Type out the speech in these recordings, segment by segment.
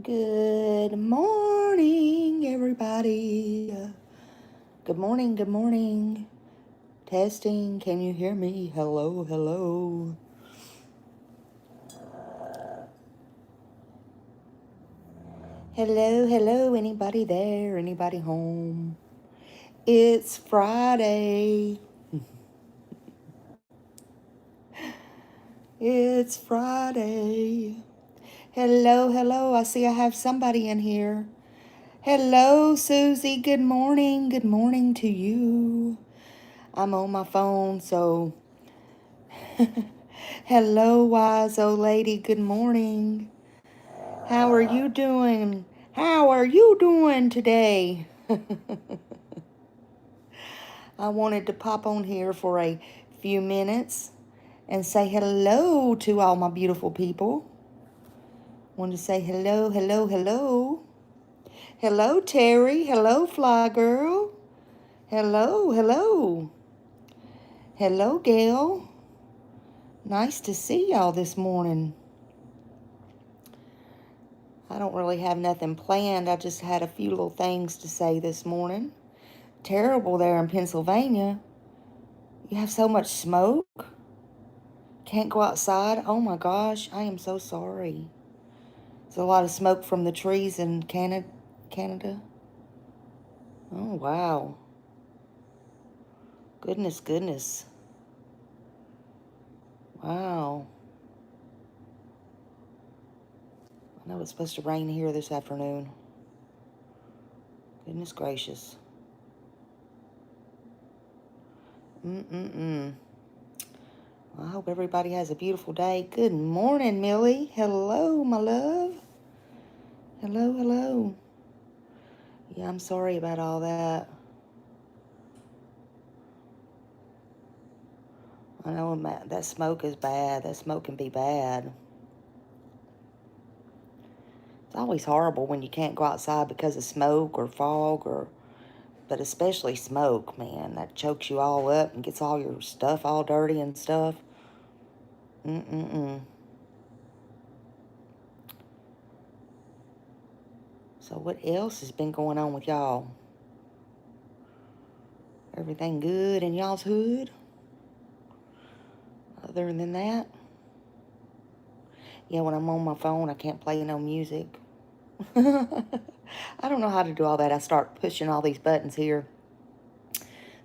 Good morning, everybody. Good morning, good morning. Testing, can you hear me? Hello, hello. Hello, hello, anybody there? Anybody home? It's Friday. It's Friday. Hello, hello. I see I have somebody in here. Hello, Susie. Good morning. Good morning to you. I'm on my phone, so hello, wise old lady. Good morning. How are you doing? How are you doing today? I wanted to pop on here for a few minutes and say hello to all my beautiful people. Wanted to say hello, hello, hello. Hello, Terry. Hello, Fly Girl. Hello, hello. Hello, Gail. Nice to see y'all this morning. I don't really have nothing planned. I just had a few little things to say this morning. Terrible there in Pennsylvania. You have so much smoke. Can't go outside. Oh my gosh, I am so sorry. There's a lot of smoke from the trees in Canada. Oh wow. Goodness, goodness. Wow. I know it's supposed to rain here this afternoon. Goodness gracious. Mm-mm-mm. I hope everybody has a beautiful day. Good morning, Millie. Hello, my love. Hello, hello. Yeah, I'm sorry about all that. I know that smoke is bad. That smoke can be bad. It's always horrible when you can't go outside because of smoke or fog but especially smoke, man. That chokes you all up and gets all your stuff all dirty and stuff. Mm-mm-mm. So what else has been going on with y'all? Everything good in y'all's hood? Other than that? Yeah, when I'm on my phone, I can't play no music. I don't know how to do all that. I start pushing all these buttons here.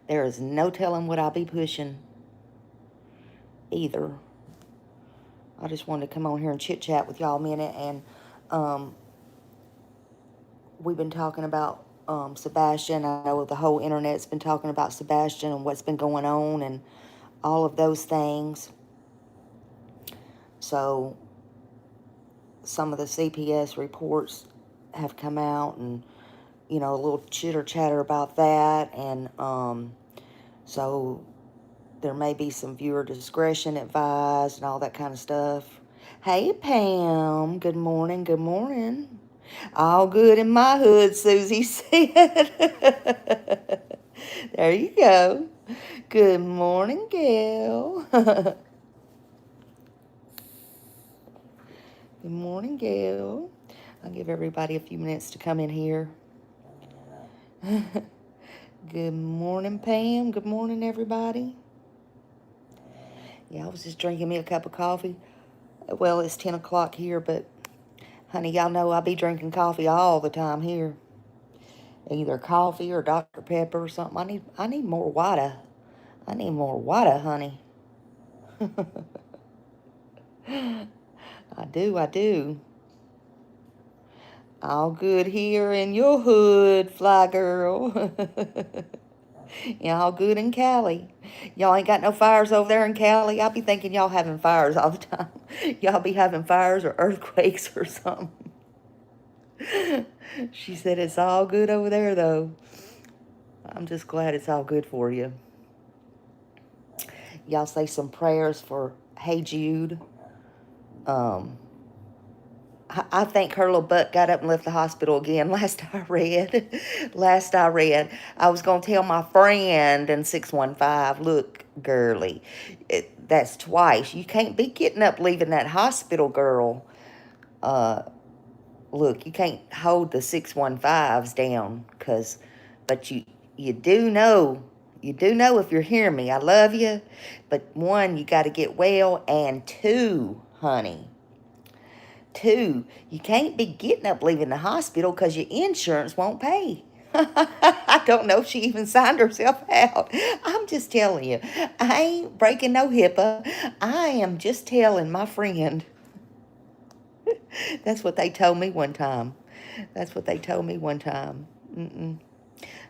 There is no telling what I'll be pushing either. I just wanted to come on here and chit-chat with y'all a minute. And we've been talking about Sebastian. I know the whole internet's been talking about Sebastian and what's been going on and all of those things. So some of the CPS reports have come out and, you know, a little chitter-chatter about that. And so there may be some viewer discretion advised and all that kind of stuff. Hey, Pam. Good morning. Good morning. All good in my hood, Susie said. There you go. Good morning, Gail. Good morning, Gail. I'll give everybody a few minutes to come in here. Good morning, Pam. Good morning, everybody. Yeah, I was just drinking me a cup of coffee. Well, it's 10 o'clock here, but honey, y'all know I be drinking coffee all the time here. Either coffee or Dr. Pepper or something. I need more water. I need more water, honey. I do. All good here in your hood, Fly Girl. Yeah, all good in Cali. Y'all ain't got no fires over there in Cali. I'll be thinking y'all having fires all the time. Y'all be having fires or earthquakes or something. She said it's all good over there, though. I'm just glad it's all good for you. Y'all say some prayers for Hey Jude. I think her little butt got up and left the hospital again. Last I read, I was going to tell my friend in 615, look, girly, that's twice. You can't be getting up leaving that hospital, girl. look, you can't hold the 615s down, but you do know, if you're hearing me, I love you, but one, you got to get well, and two, honey, two, you can't be getting up leaving the hospital because your insurance won't pay. I don't know if she even signed herself out. I'm just telling you. I ain't breaking no HIPAA. I am just telling my friend. That's what they told me one time. That's what they told me one time.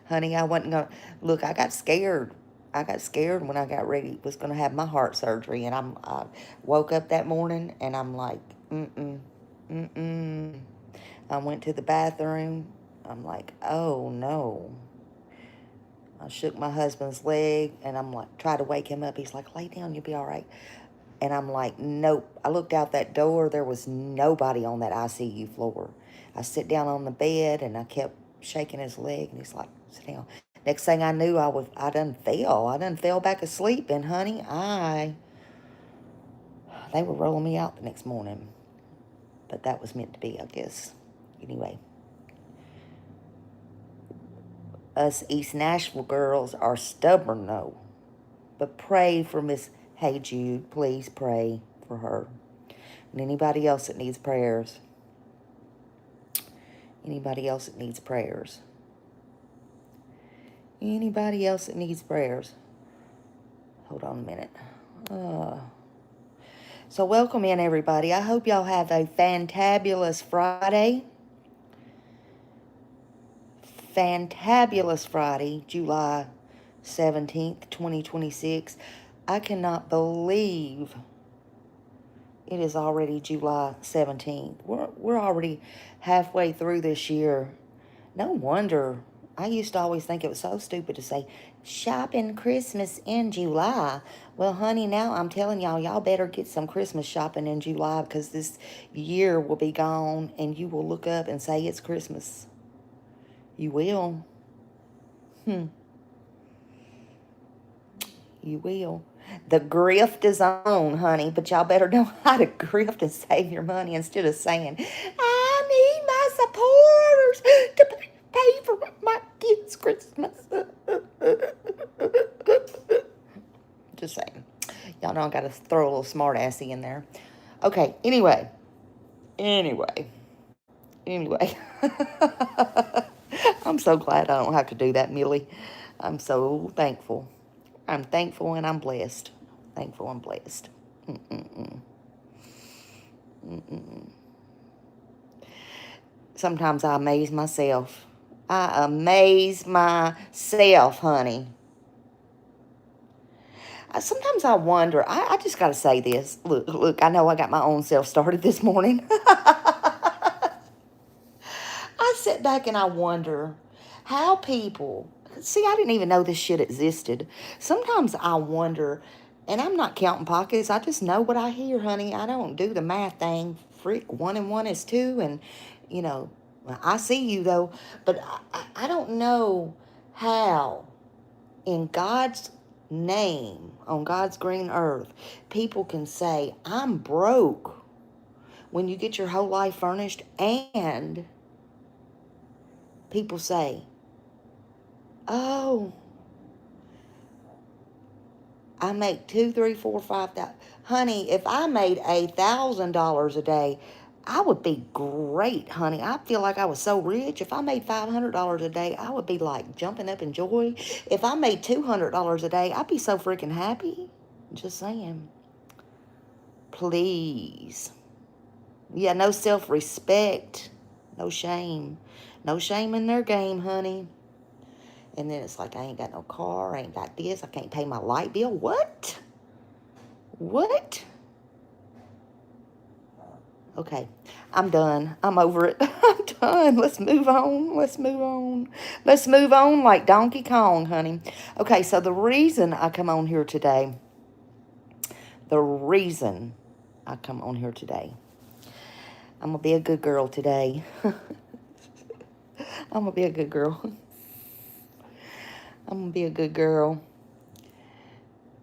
Honey, I wasn't going to... Look, I got scared. I got scared when I got ready. Was going to have my heart surgery. And I woke up that morning and I'm like, I went to the bathroom. I'm like, oh, no. I shook my husband's leg, and I'm like, try to wake him up. He's like, lay down, you'll be all right. And I'm like, nope. I looked out that door. There was nobody on that ICU floor. I sit down on the bed, and I kept shaking his leg, and he's like, sit down. Next thing I knew, I done fell. I done fell back asleep, and honey, they were rolling me out the next morning. But that was meant to be, I guess. Anyway. Us East Nashville girls are stubborn, though. But pray for Miss Hey Jude. Please pray for her. And anybody else that needs prayers. Anybody else that needs prayers. Anybody else that needs prayers. Hold on a minute. So welcome in, everybody. I hope y'all have a fantabulous Friday. Fantabulous Friday, July 17th, 2026. I cannot believe it is already July 17th. We're already halfway through this year. No wonder. I used to always think it was so stupid to say, shopping Christmas in July. Well, honey, now I'm telling y'all better get some Christmas shopping in July, because this year will be gone and you will look up and say it's Christmas. You will. You will. The grift is on, honey, but y'all better know how to grift and save your money instead of saying, I need my supporters to pay for my kids' Christmas. Just saying. Y'all know I got to throw a little smart assy in there. Okay, anyway. I'm so glad I don't have to do that, Millie. I'm so thankful. I'm thankful and I'm blessed. Thankful and blessed. Sometimes I amaze myself. I amaze myself, honey. Sometimes I wonder. I just got to say this. Look, I know I got my own self started this morning. I sit back and I wonder how people... See, I didn't even know this shit existed. Sometimes I wonder, and I'm not counting pockets. I just know what I hear, honey. I don't do the math thing. Freak, 1 and 1 is 2, and, you know, I see you, though. But I don't know how, in God's name, on God's green earth, people can say, I'm broke, when you get your whole life furnished, and people say, oh, I make $2,000, $3,000, $4,000, $5,000. Honey, if I made $1,000 a day, I would be great, honey. I feel like I was so rich. If I made $500 a day, I would be like jumping up in joy. If I made $200 a day, I'd be so freaking happy. Just saying. Please. Yeah, no self-respect. No shame. No shame in their game, honey. And then it's like, I ain't got no car, I ain't got this, I can't pay my light bill. What? Okay, I'm done. I'm over it. I'm done. Let's move on. Let's move on like Donkey Kong, honey. Okay, so the reason I come on here today, I'm going to be a good girl today. I'm going to be a good girl.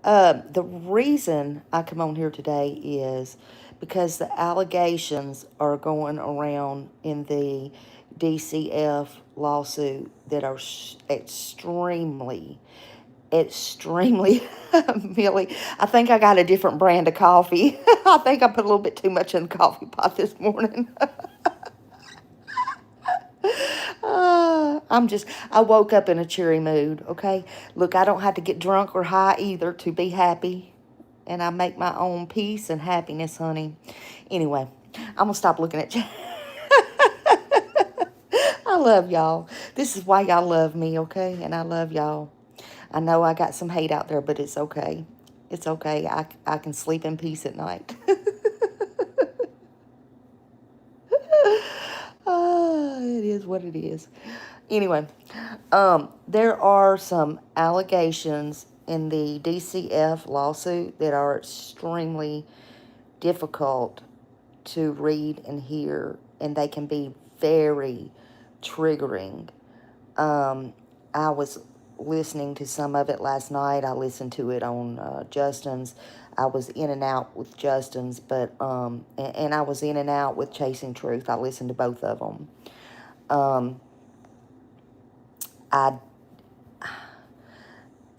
The reason I come on here today is because the allegations are going around in the DCF lawsuit that are extremely, Millie, I think I got a different brand of coffee. I think I put a little bit too much in the coffee pot this morning. I woke up in a cheery mood, okay? Look, I don't have to get drunk or high either to be happy. And I make my own peace and happiness, honey. Anyway, I'm going to stop looking at you. I love y'all. This is why y'all love me, okay? And I love y'all. I know I got some hate out there, but it's okay. It's okay. I can sleep in peace at night. It is what it is. Anyway, there are some allegations in the DCF lawsuit that are extremely difficult to read and hear, and they can be very triggering. I was listening to some of it last night. I listened to it on Justin's. I was in and out with Justin's, but and I was in and out with Chasing Truth. I listened to both of them.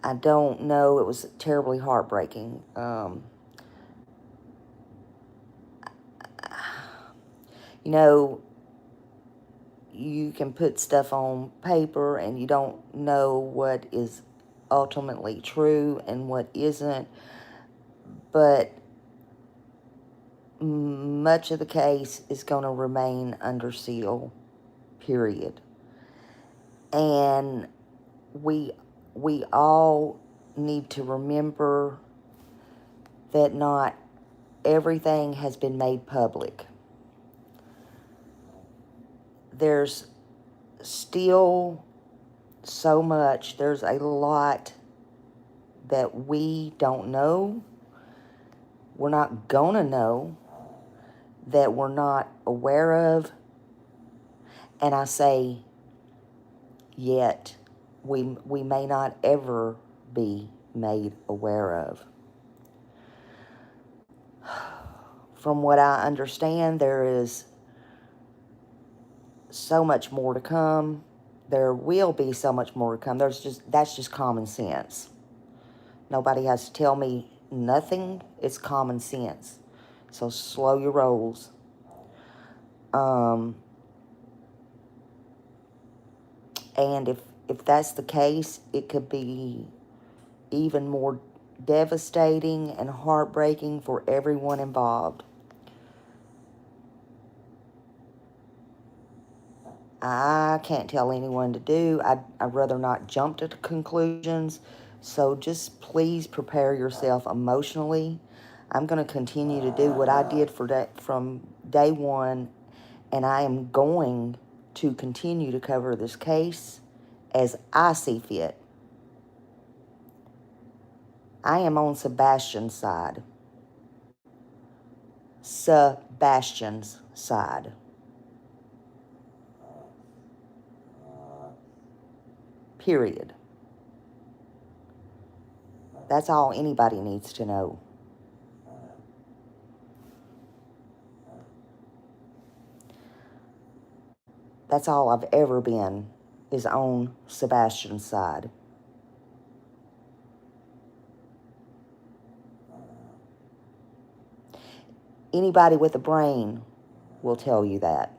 I don't know. It was terribly heartbreaking. You know, you can put stuff on paper and you don't know what is ultimately true and what isn't, but much of the case is going to remain under seal, period. And we all need to remember that not everything has been made public. There's still so much, there's a lot that we don't know, we're not gonna know, that we're not aware of. And I say yet, we may not ever be made aware of. From what I understand, there is so much more to come. There will be so much more to come. That's just common sense. Nobody has to tell me nothing. It's common sense. So slow your rolls. And if that's the case, it could be even more devastating and heartbreaking for everyone involved. I can't tell anyone to do. I'd rather not jump to conclusions. So just please prepare yourself emotionally. I'm going to continue to do what I did from day one, and I am going to continue to cover this case as I see fit. I am on Sebastian's side. Sebastian's side. Period. That's all anybody needs to know. That's all I've ever been, is on Sebastian's side. Anybody with a brain will tell you that.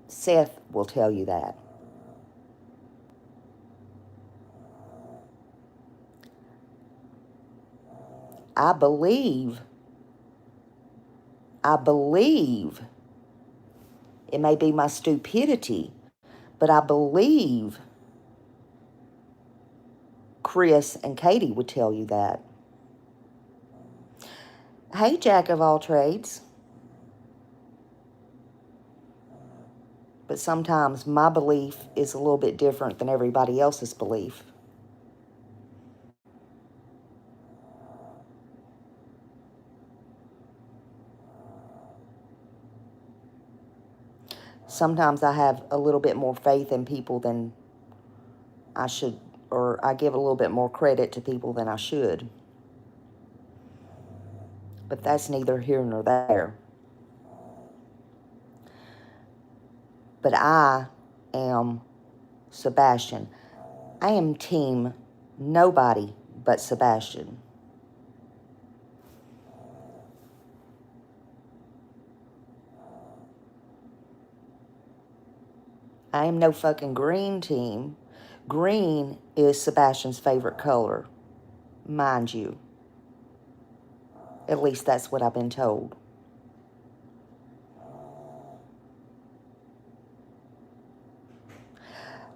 Seth will tell you that. I believe, it may be my stupidity, but I believe Chris and Katie would tell you that. Hey, Jack of all trades. But sometimes my belief is a little bit different than everybody else's belief. sometimes I have a little bit more faith in people than I should, or I give a little bit more credit to people than I should. But that's neither here nor there. But I am Sebastian. I am team nobody but Sebastian. I am no fucking green team. Green is Sebastian's favorite color, mind you. At least that's what I've been told.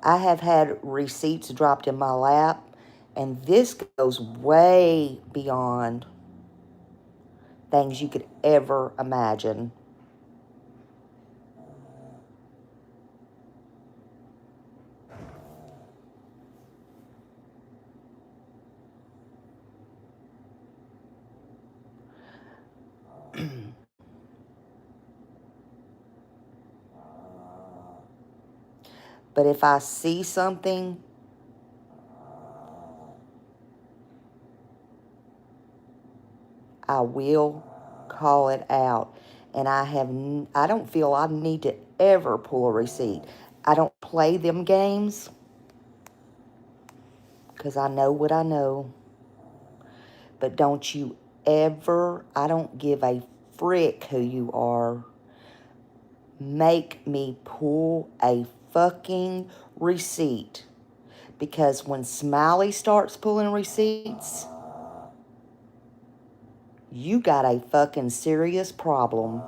I have had receipts dropped in my lap, and this goes way beyond things you could ever imagine. But if I see something, I will call it out. And I don't feel I need to ever pull a receipt. I don't play them games because I know what I know. But don't you ever, I don't give a frick who you are, make me pull a fucking receipt. Because when Smiley starts pulling receipts, you got a fucking serious problem.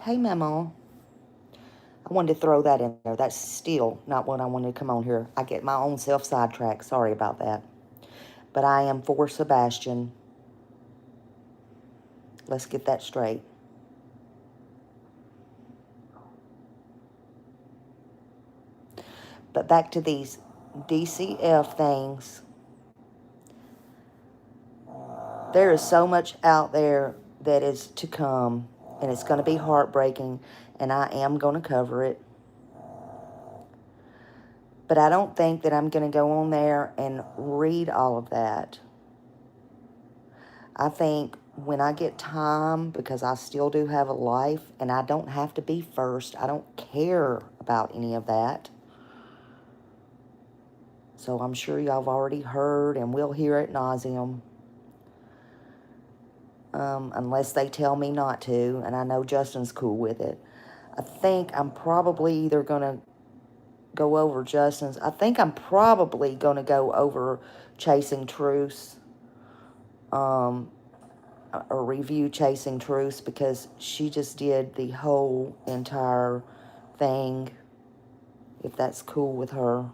Hey, Memo. I wanted to throw that in there. That's still not what I wanted to come on here. I get my own self sidetracked. Sorry about that. But I am for Sebastian. Let's get that straight. But back to these DCF things. There is so much out there that is to come, and it's going to be heartbreaking, and I am going to cover it. But I don't think that I'm going to go on there and read all of that. I think when I get time, because I still do have a life, and I don't have to be first. I don't care about any of that. So I'm sure y'all have already heard, and will hear ad nauseum. Unless they tell me not to, and I know Justin's cool with it. I think I'm probably either going to go over Justin's. I think I'm probably going to go over Chasing Truce, or review Chasing Truce, because she just did the whole entire thing, if that's cool with her.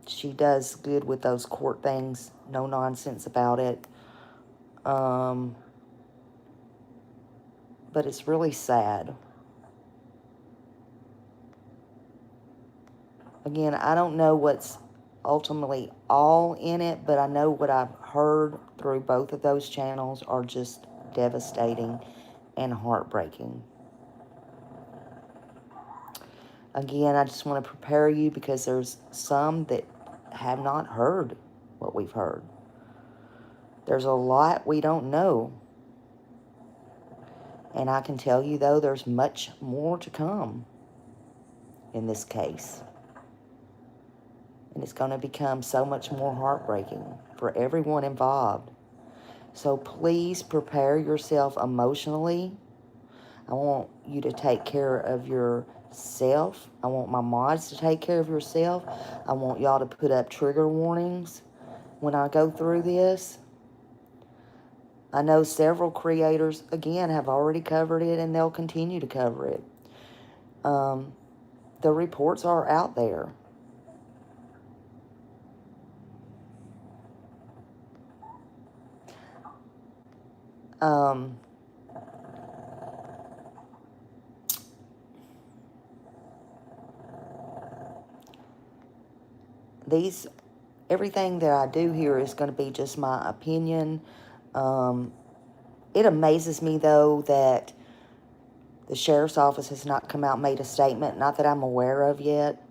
She does good with those court things, no nonsense about it. But it's really sad. Again, I don't know what's ultimately all in it, but I know what I've heard through both of those channels are just devastating and heartbreaking. Again, I just want to prepare you because there's some that have not heard what we've heard. There's a lot we don't know. And I can tell you, though, there's much more to come in this case. And it's going to become so much more heartbreaking for everyone involved. So please prepare yourself emotionally. I want you to take care of yourself. I want my mods to take care of yourself. I want y'all to put up trigger warnings when I go through this. I know several creators, again, have already covered it, and they'll continue to cover it. The reports are out there. everything that I do here is going to be just my opinion. It amazes me, though, that the sheriff's office has not come out and made a statement, not that I'm aware of yet,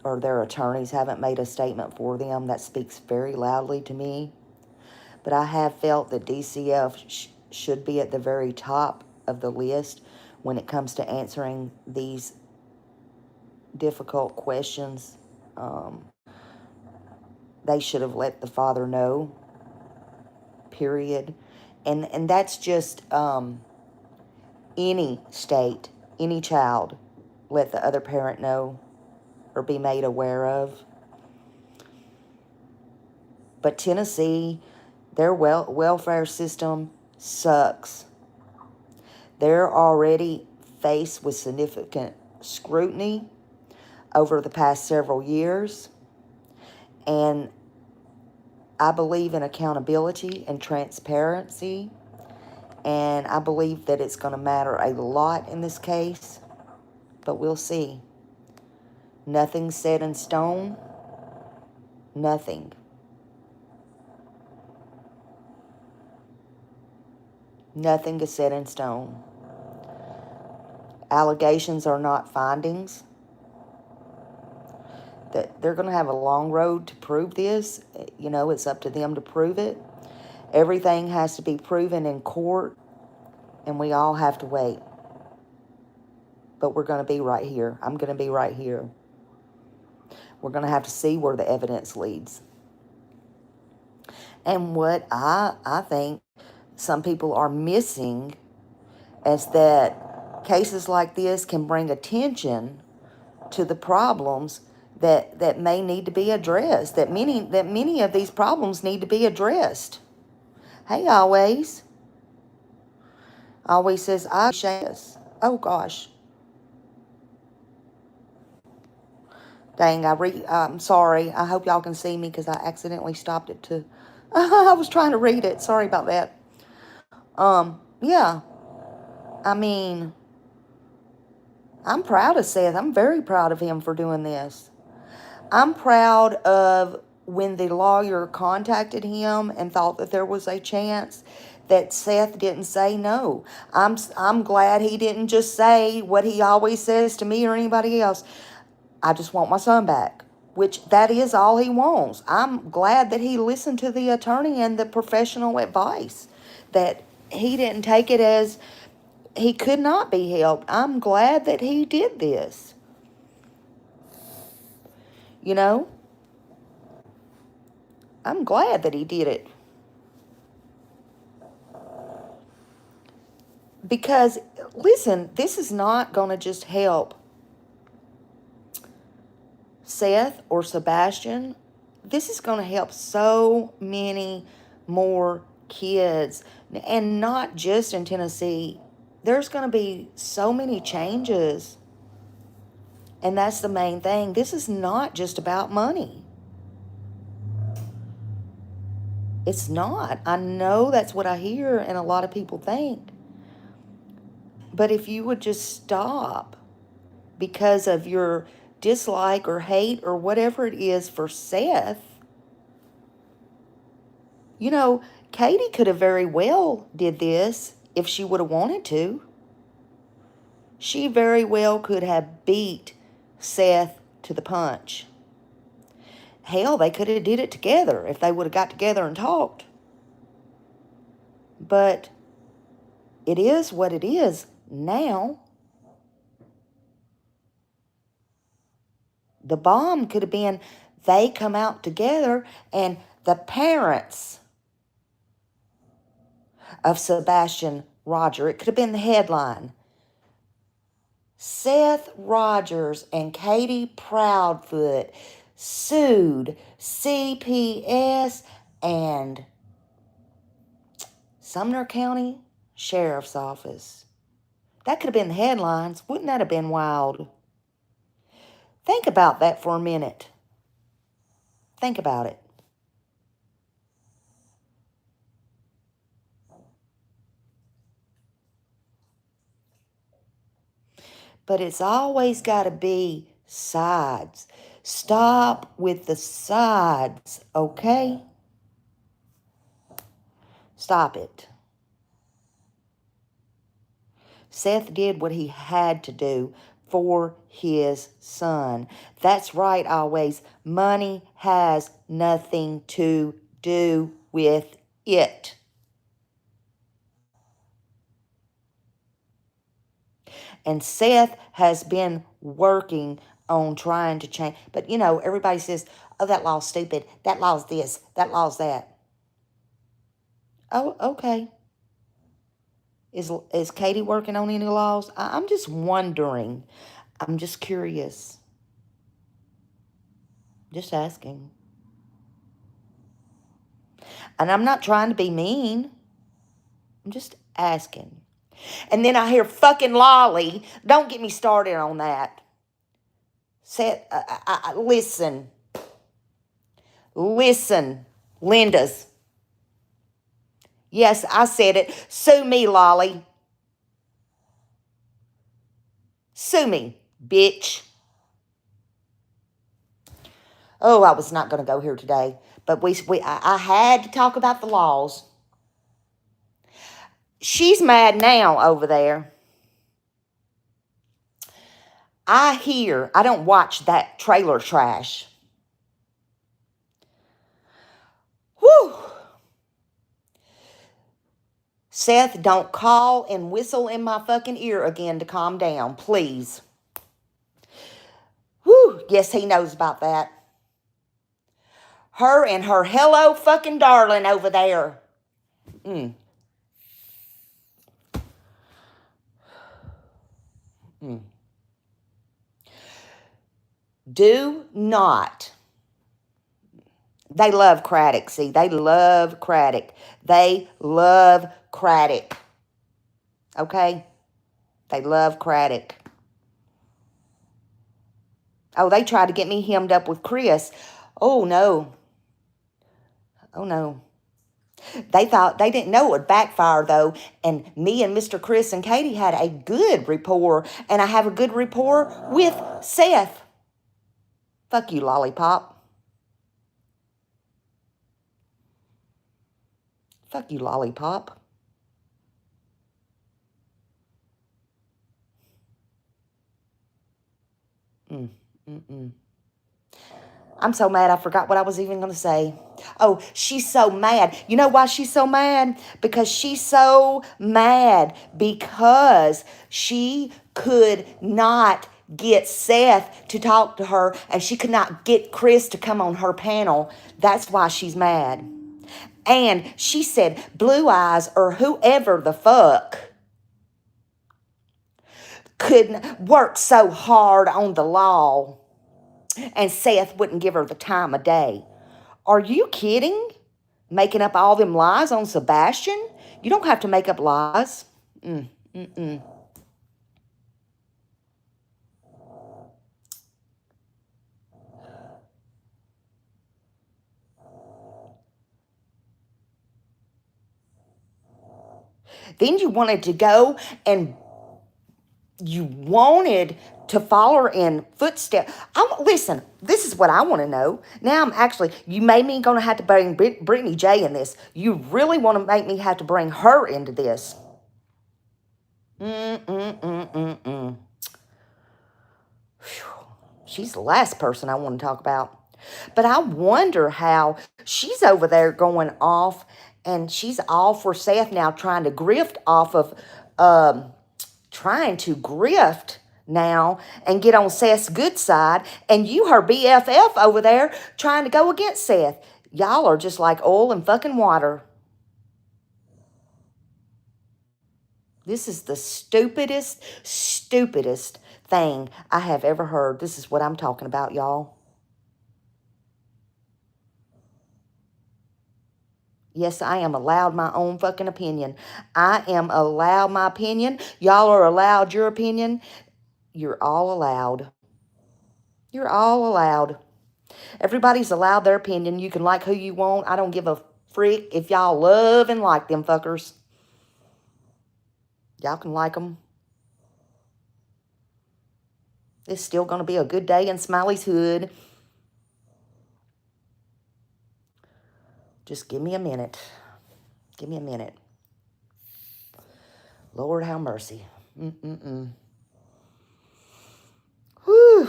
or their attorneys haven't made a statement for them. That speaks very loudly to me. But I have felt that DCF should be at the very top of the list when it comes to answering these difficult questions. They should have let the father know, period. And that's just any state, any child, let the other parent know or be made aware of. But Tennessee, their welfare system sucks. They're already faced with significant scrutiny over the past several years. And I believe in accountability and transparency. And I believe that it's going to matter a lot in this case. But we'll see. Nothing's set in stone. Nothing. Nothing is set in stone. Allegations are not findings. That they're going to have a long road to prove this. You know, it's up to them to prove it. Everything has to be proven in court, and we all have to wait. But we're going to be right here. I'm going to be right here. We're going to have to see where the evidence leads. And what I think some people are missing is that cases like this can bring attention to the problems that may need to be addressed, that many of these problems need to be addressed. Hey, always says, I shameless. Oh, gosh. Dang, I'm sorry. I hope y'all can see me because I accidentally stopped it to... I was trying to read it. Sorry about that. Yeah. I mean, I'm proud of Seth. I'm very proud of him for doing this. I'm proud of when the lawyer contacted him and thought that there was a chance that Seth didn't say no. I'm glad he didn't just say what he always says to me or anybody else. I just want my son back, which that is all he wants. I'm glad that he listened to the attorney and the professional advice, that he didn't take it as he could not be helped. I'm glad that he did this. You know? I'm glad that he did it. Because, listen, this is not going to just help Seth or Sebastian. This is going to help so many more kids. And not just in Tennessee. There's going to be so many changes. And that's the main thing. This is not just about money. It's not. I know that's what I hear and a lot of people think. But if you would just stop because of your dislike or hate or whatever it is for Seth, you know, Katie could have very well did this if she would have wanted to. She very well could have beat Seth to the punch. Hell, they could have did it together if they would have got together and talked. But it is what it is now. The bomb could have been they come out together and the parents of Sebastian Roger, it could have been the headline. Seth Rogers and Katie Proudfoot sued CPS and Sumner County Sheriff's Office. That could have been the headlines. Wouldn't that have been wild? Think about that for a minute. Think about it. But it's always got to be sides. Stop with the sides, okay? Stop it. Seth did what he had to do for his son. That's right, always. Money has nothing to do with it. And Seth has been working on trying to change. But, you know, everybody says, oh, that law's stupid. That law's this. That law's that. Oh, okay. Is Katie working on any laws? I'm just wondering. I'm just curious. Just asking. And I'm not trying to be mean. I'm just asking. And then I hear fucking Lolly. Don't get me started on that. Listen. Listen. Linda's. Yes, I said it. Sue me, Lolly. Sue me, bitch. Oh, I was not going to go here today. But I had to talk about the laws. She's mad now over there. I don't watch that trailer trash. Whew. Seth, don't call and whistle in my fucking ear again to calm down, please. Whew. Yes, he knows about that. Her and her hello fucking darling over there. Do not. They love Craddock. See, they love Craddock. They love Craddock. Okay? They love Craddock. Oh, they tried to get me hemmed up with Chris. Oh, no. Oh, no. They didn't know it would backfire, though. And me and Mr. Chris and Katie had a good rapport. And I have a good rapport with Seth. Fuck you, lollipop. Fuck you, lollipop. I'm so mad I forgot what I was even going to say. Oh, she's so mad. You know why she's so mad? Because she's so mad because she could not get Seth to talk to her and she could not get Chris to come on her panel. That's why she's mad. And she said Blue Eyes or whoever the fuck couldn't work so hard on the law and Seth wouldn't give her the time of day. Are you kidding? Making up all them lies on Sebastian? You don't have to make up lies. Then you wanted to go and you wanted to follow her in footsteps. Listen, this is what I want to know. Now you made me going to have to bring Brittany J in this. You really want to make me have to bring her into this. Whew. She's the last person I want to talk about. But I wonder how she's over there going off and she's all for Seth now trying to grift off of, now and get on Seth's good side. And you, her BFF over there trying to go against Seth. Y'all are just like oil and fucking water. This is the stupidest thing I have ever heard. This is what I'm talking about, y'all. Yes, I am allowed my own fucking opinion. I am allowed my opinion. Y'all are allowed your opinion. You're all allowed. You're all allowed. Everybody's allowed their opinion. You can like who you want. I don't give a freak if y'all love and like them fuckers. Y'all can like them. It's still going to be a good day in Smiley's hood. Just give me a minute. Give me a minute. Lord, have mercy. Whew.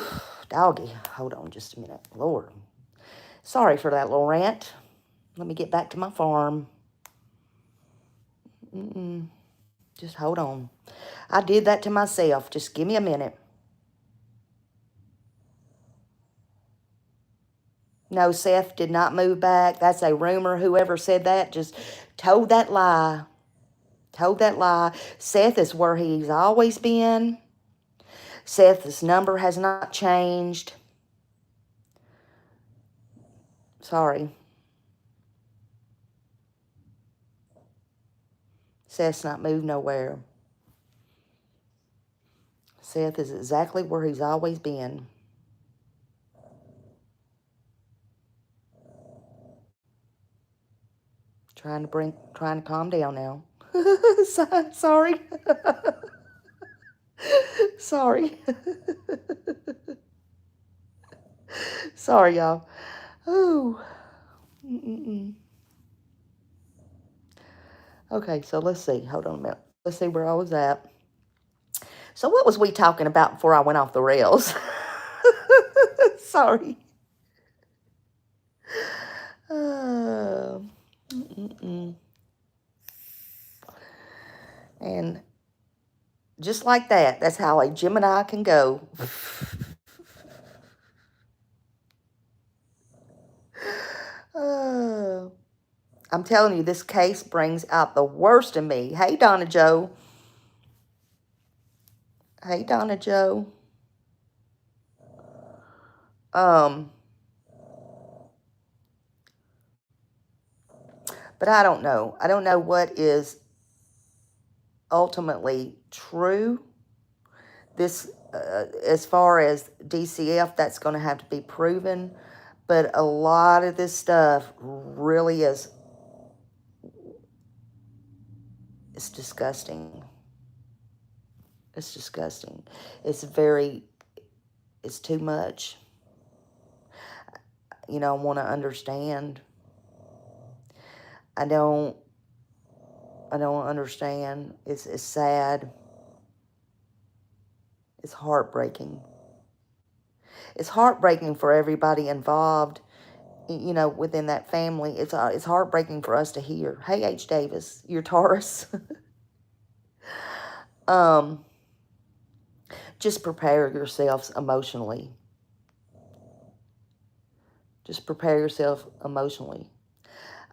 Doggy. Hold on just a minute. Lord. Sorry for that little rant. Let me get back to my farm. Just hold on. I did that to myself. Just give me a minute. No, Seth did not move back. That's a rumor. Whoever said that just told that lie. Told that lie. Seth is where he's always been. Seth's number has not changed. Sorry. Seth's not moved nowhere. Seth is exactly where he's always been. Trying to calm down now. Sorry. Sorry. Sorry, y'all. Oh. Okay, so let's see. Hold on a minute. Let's see where I was at. So what was we talking about before I went off the rails? Sorry. And just like that, that's how a Gemini can go. I'm telling you, this case brings out the worst in me. Hey, Donna Joe. Hey, Donna Joe. But I don't know. I don't know what is ultimately true. This, as far as DCF, that's going to have to be proven. But a lot of this stuff really is, it's disgusting. It's disgusting. It's too much. You know, I want to understand. I don't understand. It's sad. It's heartbreaking. It's heartbreaking for everybody involved, you know, within that family. It's heartbreaking for us to hear. Hey, H. Davis, you're Taurus. Just prepare yourselves emotionally. Just prepare yourself emotionally.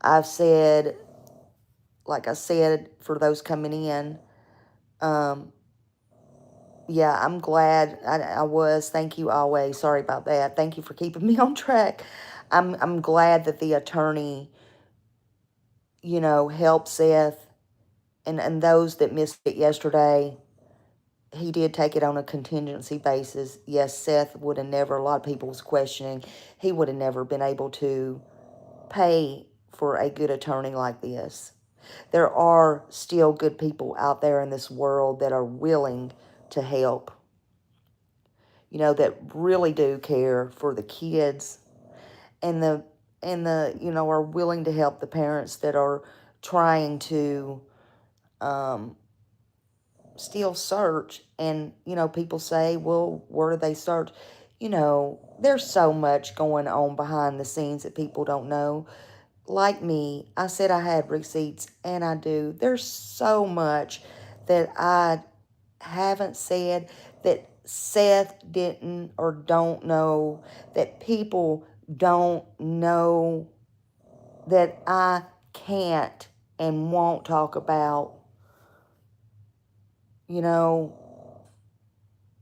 I've said, like I said, for those coming in, yeah, I'm glad I was. Thank you always. Sorry about that. Thank you for keeping me on track. I'm glad that the attorney, you know, helped Seth and those that missed it yesterday. He did take it on a contingency basis. Yes, Seth would have never, a lot of people was questioning, he would have never been able to pay for a good attorney like this. There are still good people out there in this world that are willing to help. You know, that really do care for the kids and the you know, are willing to help the parents that are trying to still search. And, you know, people say, well, where do they search? You know, there's so much going on behind the scenes that people don't know. Like me, I said I had receipts, and I do. There's so much that I haven't said, that Seth didn't or don't know, that people don't know, that I can't and won't talk about. You know,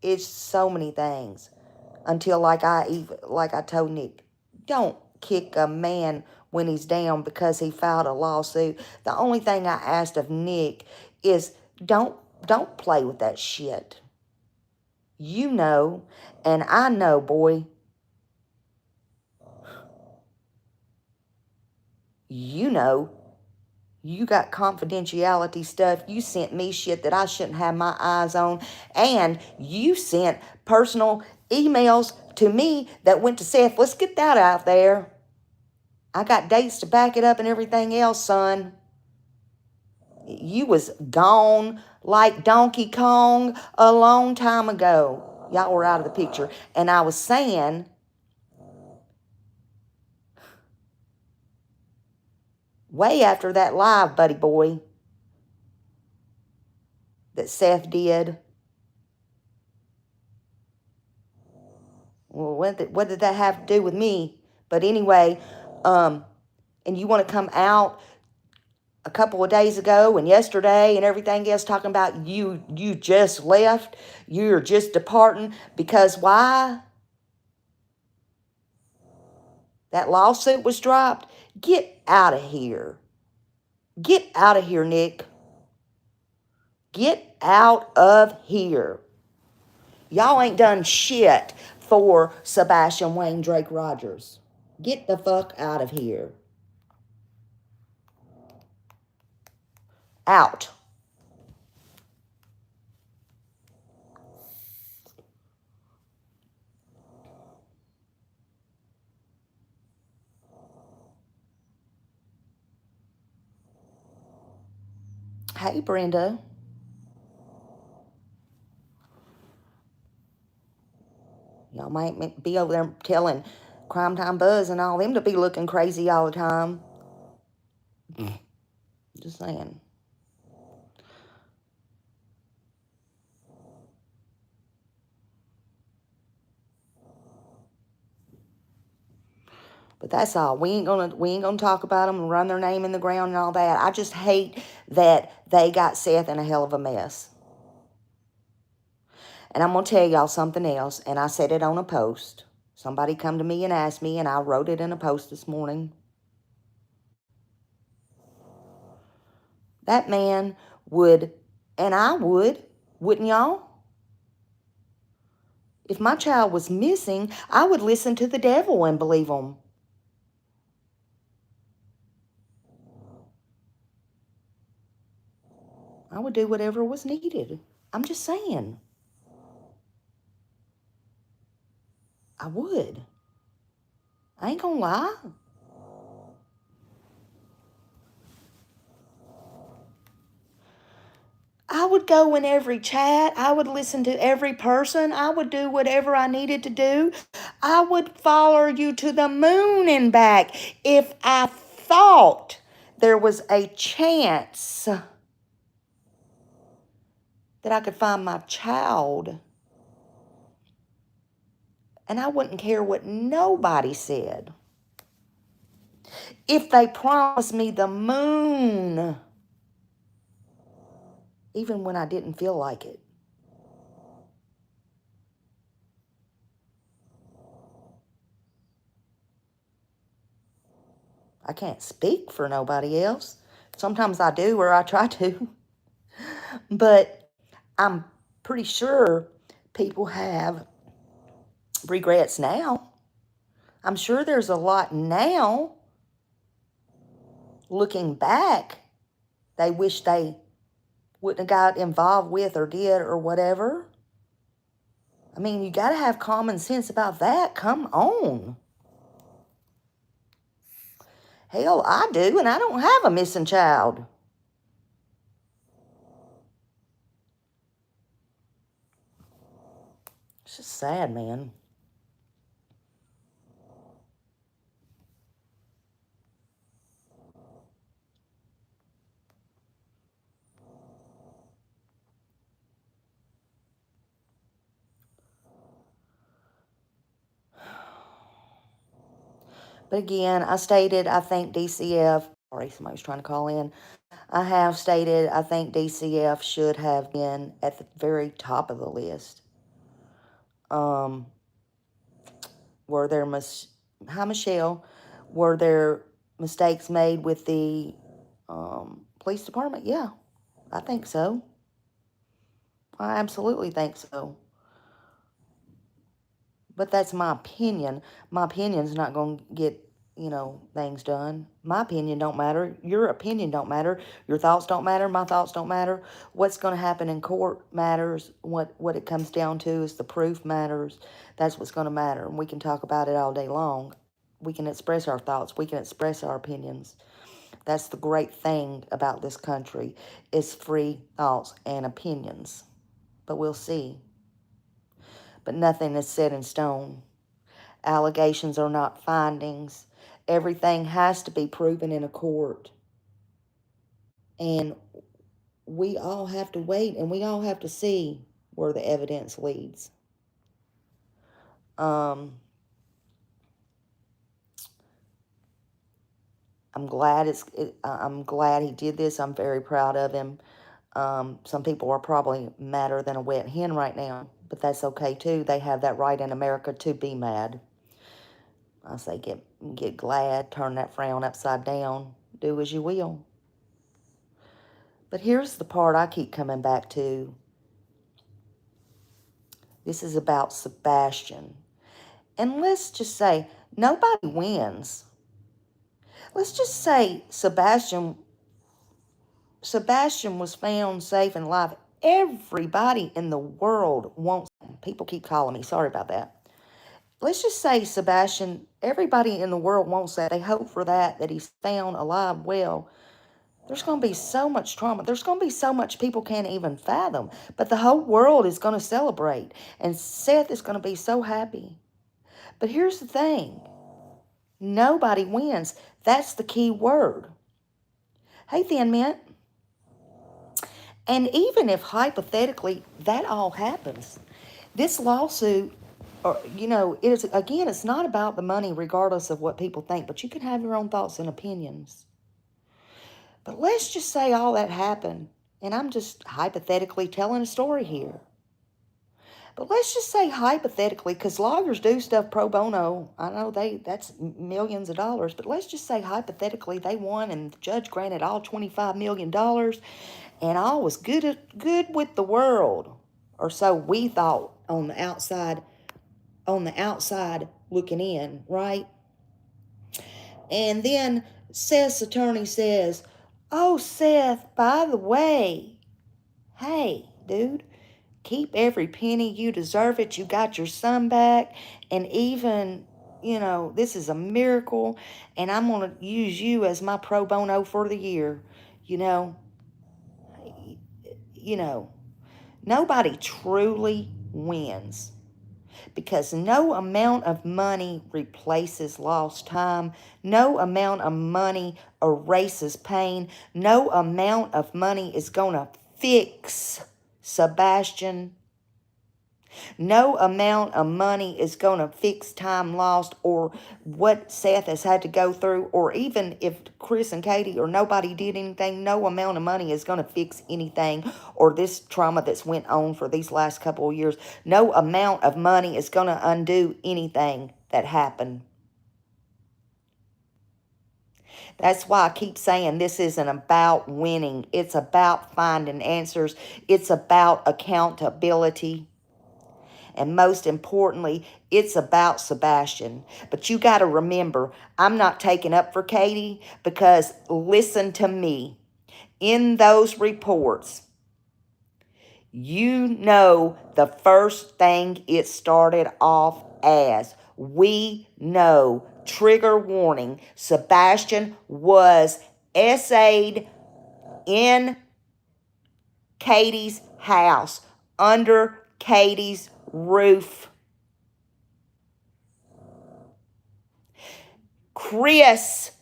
it's so many things. Until, like I told Nick, don't kick a man when he's down because he filed a lawsuit. The only thing I asked of Nick is don't play with that shit. You know, and I know, boy. You know, you got confidentiality stuff. You sent me shit that I shouldn't have my eyes on. And you sent personal emails to me that went to Seth. Let's get that out there. I got dates to back it up and everything else, son. You was gone like Donkey Kong a long time ago. Y'all were out of the picture. And I was saying, way after that live, buddy boy, that Seth did. Well, what did that have to do with me? But anyway, and you want to come out a couple of days ago and yesterday and everything else talking about you just left, you're just departing, because why? That lawsuit was dropped. Get out of here. Get out of here, Nick. Get out of here. Y'all ain't done shit for Sebastian Wayne Drake Rogers. Get the fuck out of here. Out. Hey, Brenda. Y'all might be over there telling Crime Time Buzz and all them to be looking crazy all the time. Just saying. But that's all. We ain't gonna talk about them and run their name in the ground and all that. I just hate that they got Seth in a hell of a mess. And I'm gonna tell y'all something else, and I said it on a post. Somebody come to me and asked me, and I wrote it in a post this morning. That man would, and I would, wouldn't y'all? If my child was missing, I would listen to the devil and believe him. I would do whatever was needed. I'm just saying. I would. I ain't gonna lie. I would go in every chat. I would listen to every person. I would do whatever I needed to do. I would follow you to the moon and back if I thought there was a chance that I could find my child. And I wouldn't care what nobody said. If they promised me the moon, even when I didn't feel like it. I can't speak for nobody else. Sometimes I do, or I try to. But I'm pretty sure people have regrets now. I'm sure there's a lot now, looking back, they wish they wouldn't have got involved with or did or whatever. I mean, you got to have common sense about that. Come on. Hell, I do, and I don't have a missing child. It's just sad, man. But again, I stated I think DCF, sorry, somebody was trying to call in. I have stated I think DCF should have been at the very top of the list. Were there, hi Michelle, were there mistakes made with the police department? Yeah, I think so. I absolutely think so. But that's my opinion. My opinion's not going to get, things done. My opinion don't matter. Your opinion don't matter. Your thoughts don't matter. My thoughts don't matter. What's going to happen in court matters. What it comes down to is the proof matters. That's what's going to matter. And we can talk about it all day long. We can express our thoughts. We can express our opinions. That's the great thing about this country, is free thoughts and opinions. But we'll see. But nothing is set in stone. Allegations are not findings. Everything has to be proven in a court. And we all have to wait, and we all have to see where the evidence leads. I'm glad I'm glad he did this. I'm very proud of him. Some people are probably madder than a wet hen right now, but that's okay too. They have that right in America to be mad. I say get glad, turn that frown upside down, do as you will. But here's the part I keep coming back to. This is about Sebastian. And let's just say nobody wins. Let's just say Sebastian was found safe and alive. Everybody in the world wants him. People keep calling me. Sorry about that. Let's just say Sebastian, everybody in the world wants that. They hope for that he's found alive. Well, there's going to be so much trauma. There's going to be so much people can't even fathom. But the whole world is going to celebrate. And Seth is going to be so happy. But here's the thing. Nobody wins. That's the key word. Hey, Thin Mint. And even if hypothetically that all happens, this lawsuit, it's not about the money regardless of what people think, but you can have your own thoughts and opinions. But let's just say all that happened, and I'm just hypothetically telling a story here. But let's just say hypothetically, because lawyers do stuff pro bono. I know that's millions of dollars, but let's just say hypothetically they won and the judge granted all $25 million and all was good with the world. Or so we thought on the outside looking in, right? And then Seth's attorney says, "Oh, Seth, by the way, hey, dude, keep every penny. You deserve it. You got your son back. And even, this is a miracle. And I'm going to use you as my pro bono for the year. Nobody truly wins. Because no amount of money replaces lost time. No amount of money erases pain. No amount of money is going to fix Sebastian. No amount of money is going to fix time lost or what Seth has had to go through, or even if Chris and Katie or nobody did anything, no amount of money is going to fix anything, or this trauma that's went on for these last couple of years. No amount of money is going to undo anything that happened. That's why I keep saying this isn't about winning. It's about finding answers. It's about accountability. And most importantly, it's about Sebastian. But you got to remember, I'm not taking up for Katie, because listen to me. In those reports, the first thing it started off as, we know, trigger warning, Sebastian was essayed in Katie's house, under Katie's roof. Chris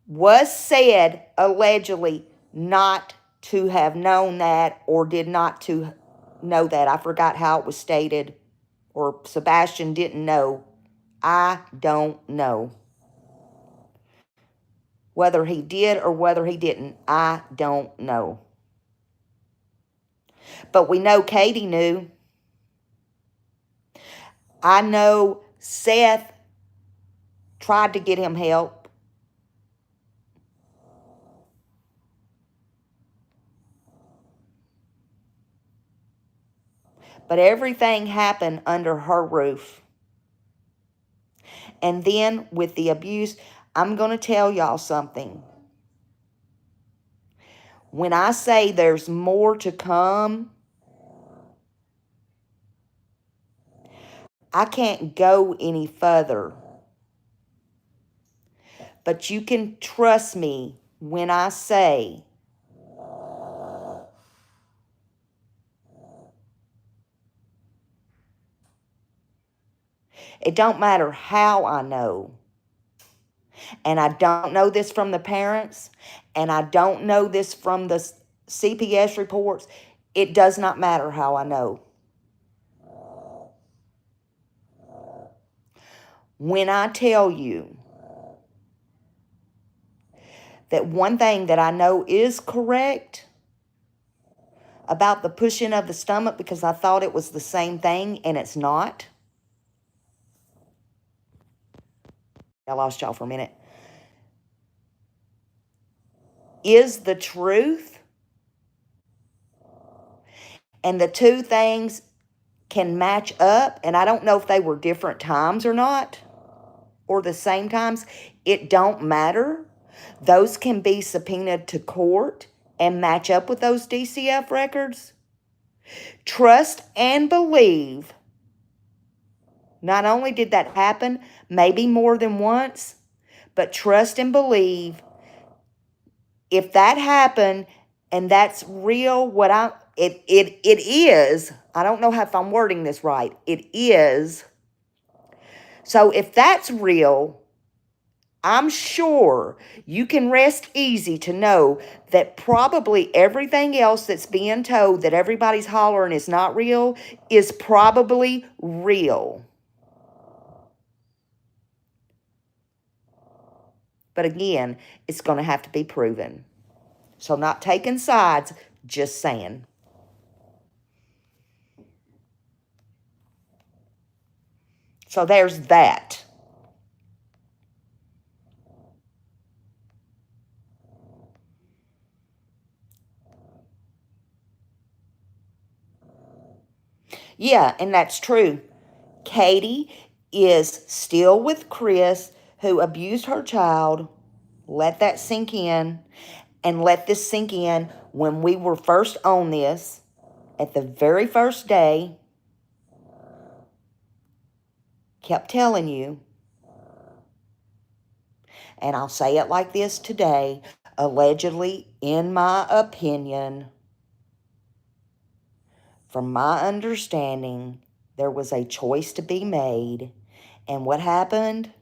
was said, allegedly, not to have known that, or did not to know that. I forgot how it was stated. Or Sebastian didn't know. I don't know. Whether he did or whether he didn't, I don't know. But we know Katie knew. I know Seth tried to get him help. But everything happened under her roof. And then with the abuse, I'm going to tell y'all something. When I say there's more to come, I can't go any further But you can trust me when I say it don't matter how I know. And I don't know this from the parents, and I don't know this from the CPS reports. It does not matter how I know. When I tell you that one thing that I know is correct about the pushing of the stomach, because I thought it was the same thing and it's not. I lost y'all for a minute. Is the truth. And the two things can match up. And I don't know if they were different times or not, or the same times. It don't matter. Those can be subpoenaed to court and match up with those DCF records. Trust and believe. Not only did that happen, maybe more than once, but trust and believe. If that happened and that's real, it is. I don't know if I'm wording this right. It is. So if that's real, I'm sure you can rest easy to know that probably everything else that's being told that everybody's hollering is not real is probably real. But again, it's going to have to be proven. So not taking sides, just saying. So there's that. Yeah, and that's true. Katie is still with Chris, who abused her child. Let that sink in. And let this sink in. When we were first on this, at the very first day, kept telling you, and I'll say it like this today, allegedly, in my opinion, from my understanding, there was a choice to be made. And what happened?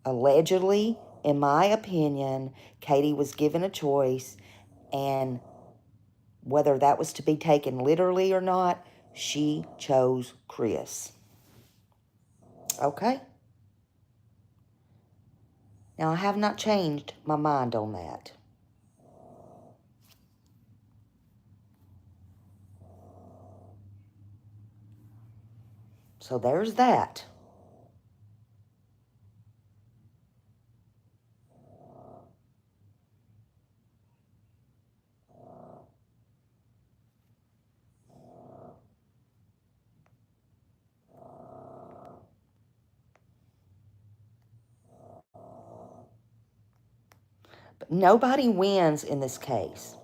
Allegedly, in my opinion, Katie was given a choice, and whether that was to be taken literally or not, she chose Chris. Okay? Now, I have not changed my mind on that. So there's that. But nobody wins in this case.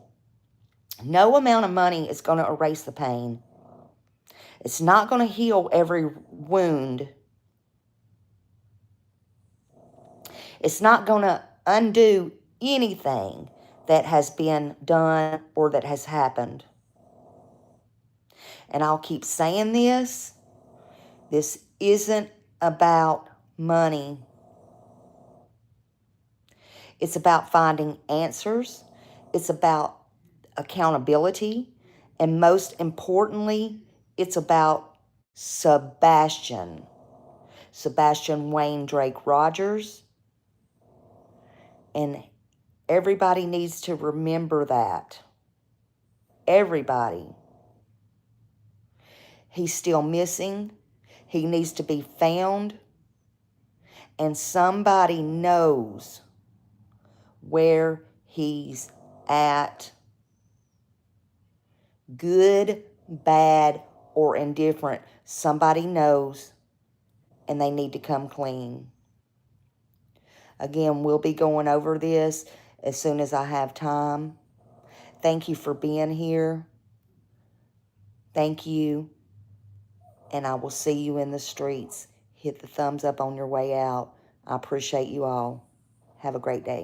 No amount of money is going to erase the pain. It's not going to heal every wound. It's not going to undo anything that has been done or that has happened. And I'll keep saying this. This isn't about money. It's about finding answers. It's about accountability. And most importantly, it's about Sebastian Wayne Drake Rogers. And everybody needs to remember that. Everybody. He's still missing. He needs to be found. And somebody knows where he's at. Good, bad, or indifferent. Somebody knows, and they need to come clean. Again, we'll be going over this as soon as I have time. Thank you for being here. Thank you. And I will see you in the streets. hit the thumbs up on your way out. I appreciate you all. Have a great day.